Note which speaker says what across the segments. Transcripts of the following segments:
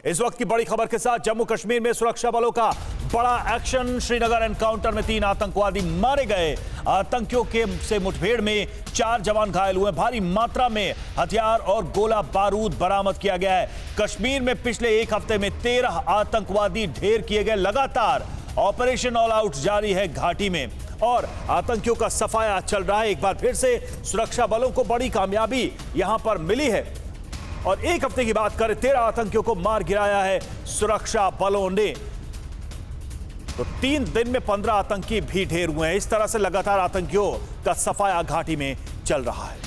Speaker 1: इस वक्त की बड़ी खबर के साथ जम्मू कश्मीर में सुरक्षा बलों का बड़ा एक्शन। श्रीनगर एनकाउंटर में 3 आतंकवादी मारे गए। आतंकियों के से मुठभेड़ में 4 जवान घायल हुए। भारी मात्रा में हथियार और गोला बारूद बरामद किया गया है। कश्मीर में पिछले एक हफ्ते में 13 आतंकवादी ढेर किए गए। लगातार ऑपरेशन ऑल आउट जारी है घाटी में और आतंकियों का सफाया चल रहा है। एक बार फिर से सुरक्षा बलों को बड़ी कामयाबी यहां पर मिली है और एक हफ्ते की बात करें 13 आतंकियों को मार गिराया है सुरक्षा बलों ने। तो 3 दिन में 15 आतंकी भी ढेर हुए हैं। इस तरह से लगातार आतंकियों का सफाया घाटी में चल रहा है।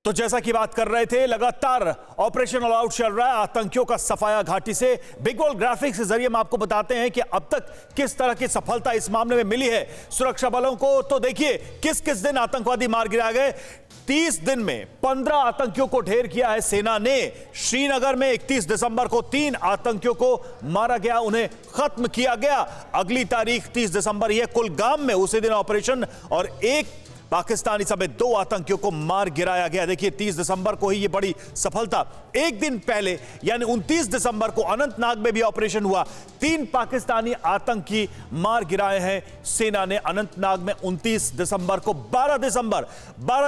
Speaker 1: तो जैसा कि बात कर रहे थे, लगातार ऑपरेशन ऑल आउट चल रहा है आतंकियों का सफाया घाटी से। बिग वर्ल्ड ग्राफिक्स के जरिए हम आपको बताते हैं कि अब तक किस तरह की सफलता इस मामले में मिली है सुरक्षा बलों को। तो देखिए किस किस दिन आतंकवादी मार गिराए गए। 30 दिन में 15 आतंकियों को ढेर किया है सेना ने। श्रीनगर में 31 दिसंबर को 3 आतंकियों को मारा गया, उन्हें खत्म किया गया। अगली तारीख 30 दिसंबर यह कुलगाम में उसी दिन ऑपरेशन और एक पाकिस्तानी समेत 2 आतंकियों को मार गिराया गया। देखिए 30 दिसंबर को ही यह बड़ी सफलता। एक दिन पहले यानी 29 दिसंबर को अनंतनाग में भी ऑपरेशन हुआ। 3 पाकिस्तानी आतंकी मार गिराए हैं सेना ने अनंतनाग में 29 दिसंबर को। 12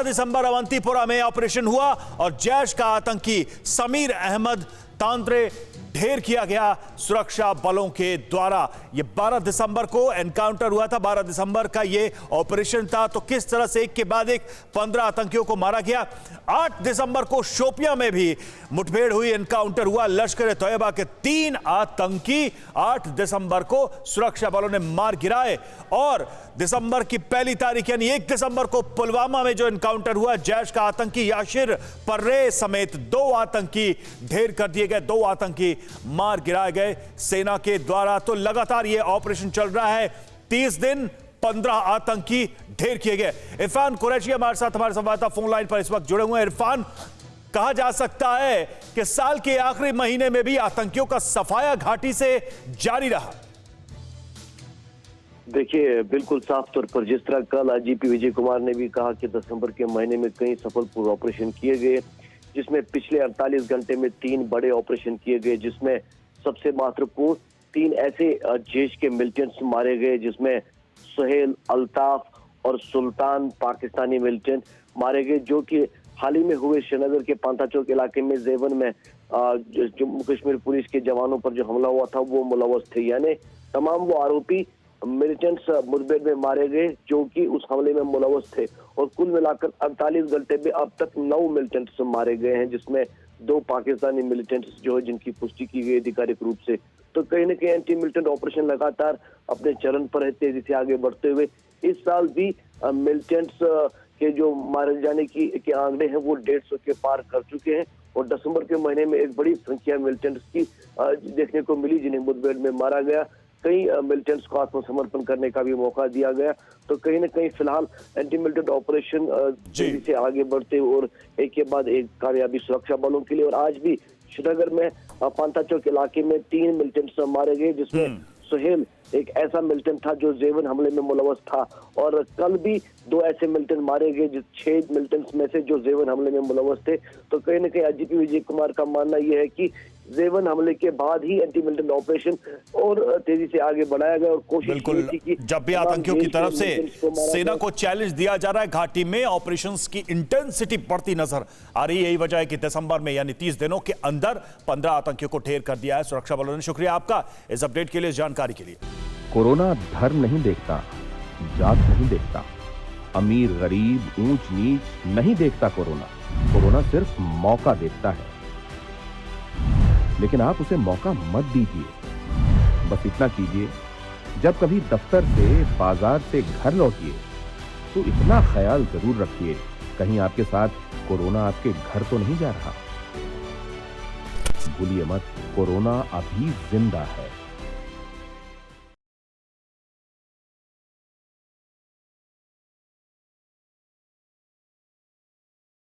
Speaker 1: दिसंबर अवंतीपुरा में ऑपरेशन हुआ और जैश का आतंकी समीर अहमद तांत्रे ढेर किया गया सुरक्षा बलों के द्वारा। यह 12 दिसंबर को एनकाउंटर हुआ था। 12 दिसंबर का यह ऑपरेशन था। तो किस तरह से एक के बाद एक 15 आतंकियों को मारा गया। 8 दिसंबर को शोपियां में भी मुठभेड़ हुई, एनकाउंटर हुआ। लश्कर ए तैयबा के 3 आतंकी 8 दिसंबर को सुरक्षा बलों ने मार गिराए और दिसंबर की पहली तारीख यानी 1 दिसंबर को पुलवामा में जो एनकाउंटर हुआ, जैश का आतंकी याशिर पर्रे समेत 2 आतंकी ढेर कर दिए गए। 2 आतंकी मार गिराए गए सेना के द्वारा। तो लगातार यह ऑपरेशन चल रहा है। 30 दिन 15 आतंकी ढेर किए गए। इरफान कुरैशी हमारे साथ, हमारे संवाददाता फोन लाइन पर इस वक्त जुड़े हुए हैं। इरफान, कहा जा सकता है कि साल के आखिरी महीने में भी आतंकियों का सफाया घाटी से जारी रहा।
Speaker 2: देखिए बिल्कुल साफ तौर पर जिस तरह कल आईजीपी विजय कुमार ने भी कहा कि दिसंबर के महीने में कई सफलपूर्व ऑपरेशन किए गए, जिसमें पिछले 48 घंटे में 3 बड़े ऑपरेशन किए गए, जिसमें सबसे महत्वपूर्ण 3 ऐसे जैश के मिलिटेंट्स मारे गए, जिसमें सुहेल, अल्ताफ और सुल्तान पाकिस्तानी मिलिटेंट मारे गए, जो कि हाल ही में हुए श्रीनगर के पांता चौक इलाके में जेवन में जम्मू कश्मीर पुलिस के जवानों पर जो हमला हुआ था वो मुलव्वस थे। यानी तमाम वो आरोपी मिलिटेंट्स मुठभेड़ में मारे गए जो कि उस हमले में मुलव्वस थे और कुल मिलाकर 48 घंटे में अब तक 9 मिलिटेंट्स मारे गए हैं, जिसमें 2 पाकिस्तानी मिलिटेंट्स जो है जिनकी पुष्टि की गई आधिकारिक रूप से। तो कहीं न कहीं एंटी मिलिटेंट ऑपरेशन लगातार अपने चरण पर है, तेजी से आगे बढ़ते हुए। इस साल भी मिलिटेंट्स के जो मारे जाने के आंकड़े हैं वो 150 के पार कर चुके हैं और दिसंबर के महीने में एक बड़ी संख्या मिलिटेंट्स की देखने को मिली जिन्हें मुठभेड़ में मारा गया। कई मिलिटेंट्स को आत्मसमर्पण करने का भी मौका दिया गया। तो कहीं न कहीं फिलहाल एंटी मिलिटेंट ऑपरेशन तेजी से आगे बढ़ते और एक के बाद एक कामयाबी सुरक्षा बलों के लिए। और आज भी श्रीनगर में पांता चौक इलाके में 3 मिलिटेंट्स मारे गए, जिसमें सुहेल एक ऐसा मिलिटेंट था जो जेवन हमले में मुलव्वस था और कल भी 2 ऐसे मिलिटेंट मारे गए, जिस 6 मिलिटेंट्स में से जो जेवन हमले में मुलव्वस थे। तो कहीं न कहीं आईजीपी विजय कुमार का मानना यह है कि जेवन हमले के बाद ही एंटी मिलिटेंट ऑपरेशन और तेजी से आगे बढ़ाया गया और कोशिश की कि
Speaker 1: जब भी आतंकियों की तरफ से सेना को चैलेंज दिया जा रहा है घाटी में, ऑपरेशंस की इंटेंसिटी बढ़ती नजर आ रही है। यही वजह है कि दिसंबर में यानी 30 दिनों के अंदर 15 आतंकियों को ढेर कर दिया है सुरक्षा बलों ने। शुक्रिया आपका इस अपडेट के लिए, जानकारी के लिए।
Speaker 3: कोरोना धर्म नहीं देखता, जात नहीं देखता, अमीर गरीब ऊंच नीच नहीं देखता। कोरोना सिर्फ मौका देखता है, लेकिन आप उसे मौका मत दीजिए। बस इतना कीजिए, जब कभी दफ्तर से बाजार से घर लौटिए तो इतना ख्याल जरूर रखिए कहीं आपके साथ कोरोना आपके घर तो नहीं जा रहा। भूलिए मत, कोरोना अभी जिंदा है।